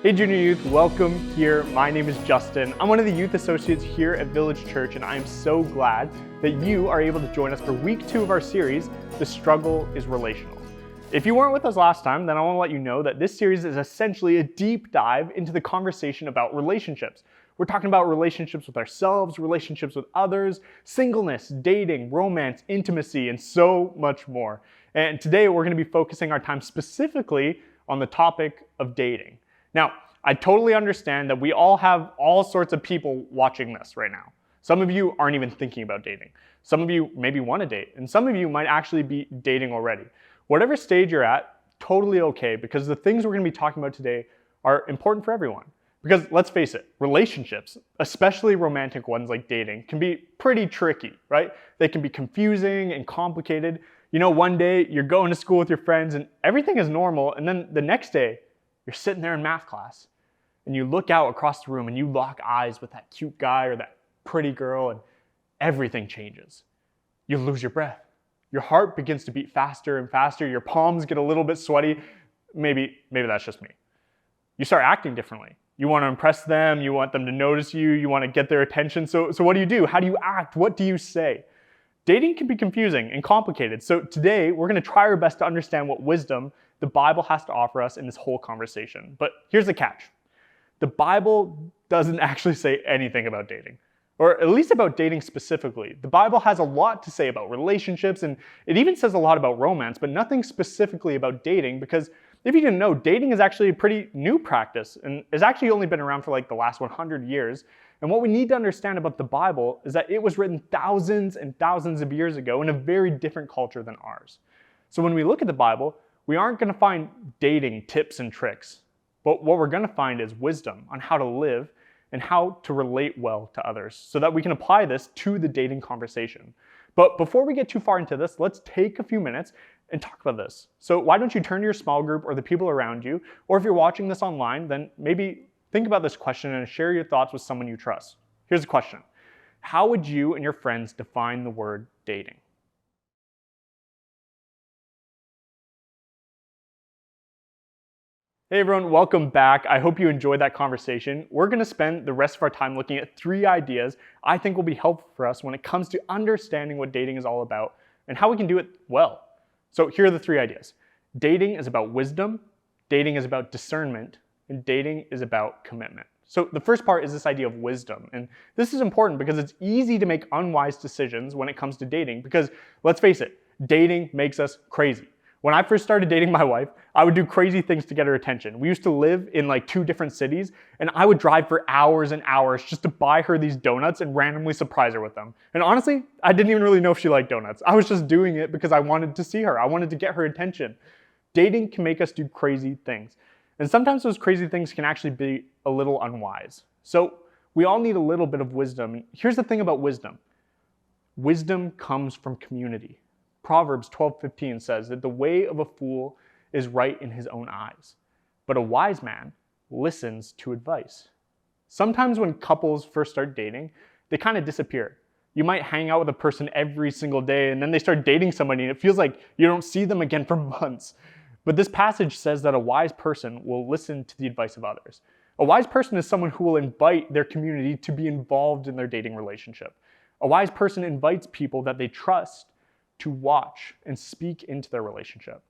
Hey Junior Youth, welcome here. My name is Justin. I'm one of the youth associates here at Village Church, and I am so glad that you are able to join us for week 2 of our series, The Struggle is Relational. If you weren't with us last time, then I want to let you know that this series is essentially a deep dive into the conversation about relationships. We're talking about relationships with ourselves, relationships with others, singleness, dating, romance, intimacy, and so much more. And today we're going to be focusing our time specifically on the topic of dating. Now, I totally understand that we all have all sorts of people watching this right now. Some of you aren't even thinking about dating. Some of you maybe want to date, and some of you might actually be dating already. Whatever stage you're at, totally okay, because the things we're going to be talking about today are important for everyone. Because let's face it, relationships, especially romantic ones like dating, can be pretty tricky, right? They can be confusing and complicated. You know, one day you're going to school with your friends and everything is normal, and then the next day, you're sitting there in math class and you look out across the room and you lock eyes with that cute guy or that pretty girl and everything changes. You lose your breath. Your heart begins to beat faster and faster. Your palms get a little bit sweaty. Maybe that's just me. You start acting differently. You want to impress them. You want them to notice you. You want to get their attention. So what do? How do you act? What do you say? Dating can be confusing and complicated. So today we're going to try our best to understand what wisdom the Bible has to offer us in this whole conversation. But here's the catch. The Bible doesn't actually say anything about dating, or at least about dating specifically. The Bible has a lot to say about relationships, and it even says a lot about romance, but nothing specifically about dating, because if you didn't know, dating is actually a pretty new practice and has actually only been around for like the last 100 years. And what we need to understand about the Bible is that it was written thousands and thousands of years ago in a very different culture than ours. So when we look at the Bible, we aren't going to find dating tips and tricks, but what we're going to find is wisdom on how to live and how to relate well to others so that we can apply this to the dating conversation. But before we get too far into this, let's take a few minutes and talk about this. So why don't you turn to your small group or the people around you, or if you're watching this online, then maybe think about this question and share your thoughts with someone you trust. Here's the question. How would you and your friends define the word dating? Hey everyone, welcome back. I hope you enjoyed that conversation. We're going to spend the rest of our time looking at 3 ideas I think will be helpful for us when it comes to understanding what dating is all about and how we can do it well. So here are the 3 ideas. Dating is about wisdom, dating is about discernment, and dating is about commitment. So the first part is this idea of wisdom. And this is important because it's easy to make unwise decisions when it comes to dating because, let's face it, dating makes us crazy. When I first started dating my wife, I would do crazy things to get her attention. We used to live in like 2 different cities, and I would drive for hours and hours just to buy her these donuts and randomly surprise her with them. And honestly, I didn't even really know if she liked donuts. I was just doing it because I wanted to see her. I wanted to get her attention. Dating can make us do crazy things. And sometimes those crazy things can actually be a little unwise. So we all need a little bit of wisdom. And here's the thing about wisdom. Wisdom comes from community. Proverbs 12:15 says that the way of a fool is right in his own eyes, but a wise man listens to advice. Sometimes when couples first start dating, they kind of disappear. You might hang out with a person every single day and then they start dating somebody and it feels like you don't see them again for months. But this passage says that a wise person will listen to the advice of others. A wise person is someone who will invite their community to be involved in their dating relationship. A wise person invites people that they trust to watch and speak into their relationship.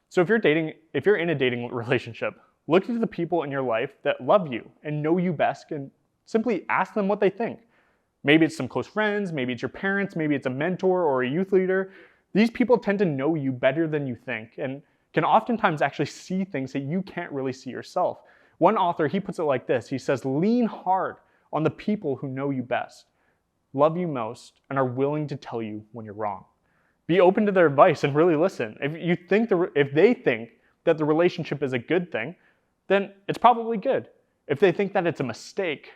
So if you're in a dating relationship, look to the people in your life that love you and know you best and simply ask them what they think. Maybe it's some close friends, maybe it's your parents, maybe it's a mentor or a youth leader. These people tend to know you better than you think and can oftentimes actually see things that you can't really see yourself. One author, he puts it like this. He says, lean hard on the people who know you best, love you most, and are willing to tell you when you're wrong. Be open to their advice and really listen. If they think that the relationship is a good thing, then it's probably good. If they think that it's a mistake,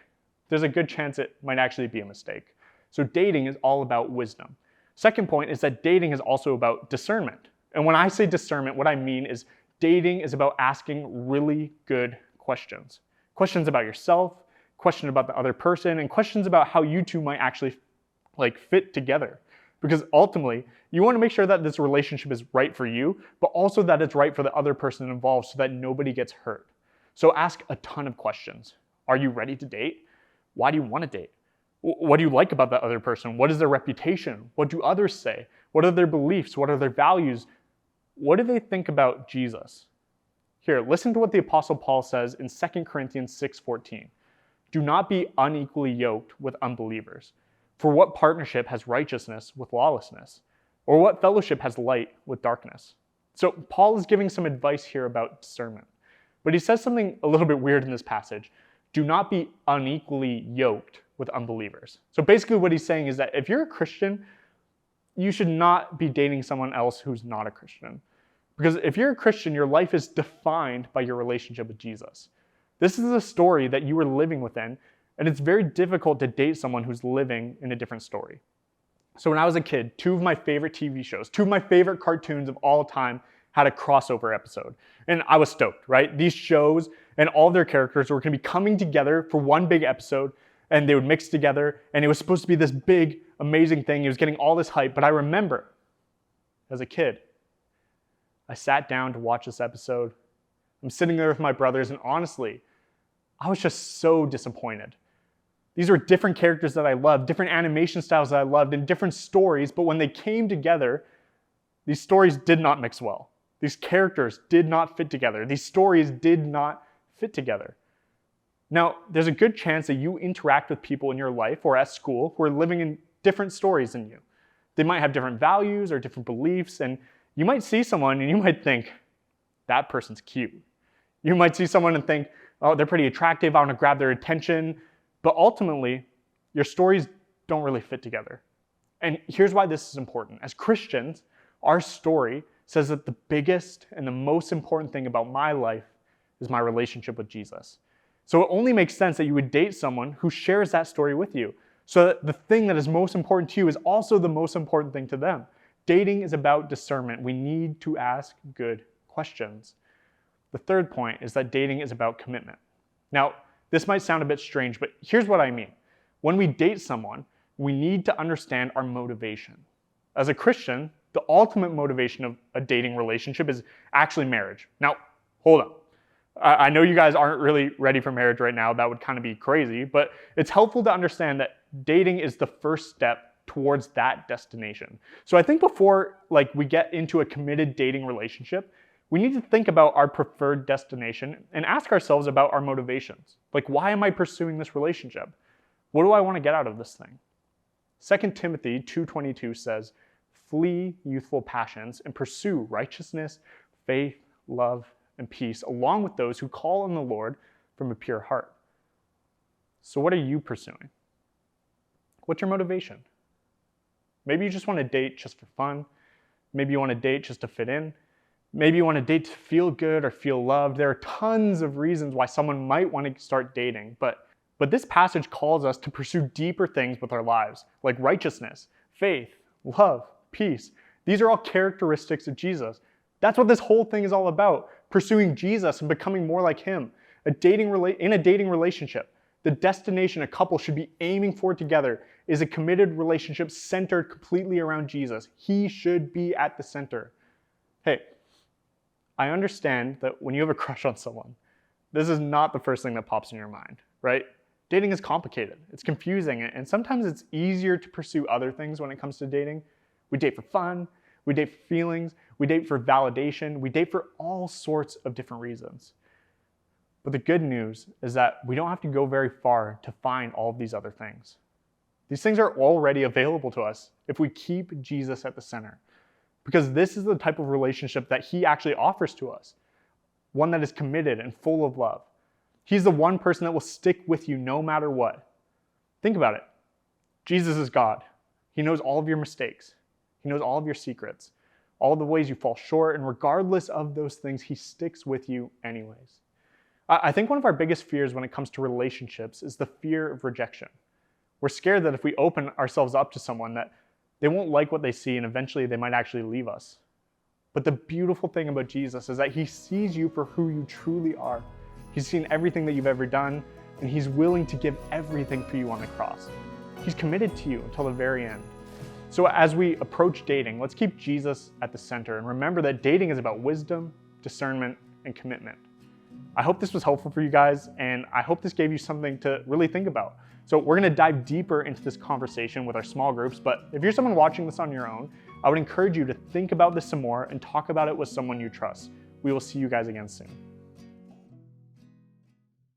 there's a good chance it might actually be a mistake. So dating is all about wisdom. Second point is that dating is also about discernment. And when I say discernment, what I mean is dating is about asking really good questions. Questions about yourself, questions about the other person, and questions about how you two might actually fit together. Because ultimately, you want to make sure that this relationship is right for you, but also that it's right for the other person involved so that nobody gets hurt. So ask a ton of questions. Are you ready to date? Why do you want to date? What do you like about that other person? What is their reputation? What do others say? What are their beliefs? What are their values? What do they think about Jesus? Here, listen to what the Apostle Paul says in 2 Corinthians 6:14. Do not be unequally yoked with unbelievers. For what partnership has righteousness with lawlessness? Or what fellowship has light with darkness? So Paul is giving some advice here about discernment. But he says something a little bit weird in this passage. Do not be unequally yoked with unbelievers. So basically what he's saying is that if you're a Christian, you should not be dating someone else who's not a Christian. Because if you're a Christian, your life is defined by your relationship with Jesus. This is a story that you are living within, and it's very difficult to date someone who's living in a different story. So when I was a kid, two of my favorite TV shows, two of my favorite cartoons of all time had a crossover episode. And I was stoked, right? These shows and all their characters were going to be coming together for one big episode, and they would mix together, and it was supposed to be this big, amazing thing. It was getting all this hype. But I remember, as a kid, I sat down to watch this episode. I'm sitting there with my brothers, and honestly, I was just so disappointed. These were different characters that I loved, different animation styles that I loved, and different stories, but when they came together, these stories did not mix well. These characters did not fit together. These stories did not fit together. Now, there's a good chance that you interact with people in your life or at school who are living in different stories than you. They might have different values or different beliefs, and you might see someone and you might think, that person's cute. You might see someone and think, oh, they're pretty attractive, I want to grab their attention. But ultimately, your stories don't really fit together. And here's why this is important. As Christians, our story says that the biggest and the most important thing about my life is my relationship with Jesus. So it only makes sense that you would date someone who shares that story with you, so that the thing that is most important to you is also the most important thing to them. Dating is about discernment. We need to ask good questions. The third point is that dating is about commitment. Now, this might sound a bit strange, but here's what I mean. When we date someone, we need to understand our motivation. As a Christian, the ultimate motivation of a dating relationship is actually marriage. Now, hold on. I know you guys aren't really ready for marriage right now. That would kind of be crazy, but it's helpful to understand that dating is the first step towards that destination. So I think before we get into a committed dating relationship, we need to think about our preferred destination and ask ourselves about our motivations. Why am I pursuing this relationship? What do I want to get out of this thing? 2 Timothy 2:22 says, flee youthful passions and pursue righteousness, faith, love, and peace, along with those who call on the Lord from a pure heart. So what are you pursuing? What's your motivation? Maybe you just want to date just for fun. Maybe you want to date just to fit in. Maybe you want to date to feel good or feel loved. There are tons of reasons why someone might want to start dating, but this passage calls us to pursue deeper things with our lives, like righteousness, faith, love, peace. These are all characteristics of Jesus. That's what this whole thing is all about, pursuing Jesus and becoming more like him. In a dating relationship, the destination a couple should be aiming for together is a committed relationship centered completely around Jesus. He should be at the center. Hey, I understand that when you have a crush on someone, this is not the first thing that pops in your mind, right? Dating is complicated, it's confusing, and sometimes it's easier to pursue other things when it comes to dating. We date for fun, we date for feelings, we date for validation, we date for all sorts of different reasons. But the good news is that we don't have to go very far to find all of these other things. These things are already available to us if we keep Jesus at the center. Because this is the type of relationship that he actually offers to us. One that is committed and full of love. He's the one person that will stick with you no matter what. Think about it. Jesus is God. He knows all of your mistakes. He knows all of your secrets, all of the ways you fall short, and regardless of those things, he sticks with you anyways. I think one of our biggest fears when it comes to relationships is the fear of rejection. We're scared that if we open ourselves up to someone that they won't like what they see and eventually they might actually leave us. But the beautiful thing about Jesus is that he sees you for who you truly are. He's seen everything that you've ever done, and he's willing to give everything for you on the cross. He's committed to you until the very end. So as we approach dating, let's keep Jesus at the center and remember that dating is about wisdom, discernment, and commitment. I hope this was helpful for you guys, and I hope this gave you something to really think about. So we're gonna dive deeper into this conversation with our small groups, but if you're someone watching this on your own, I would encourage you to think about this some more and talk about it with someone you trust. We will see you guys again soon.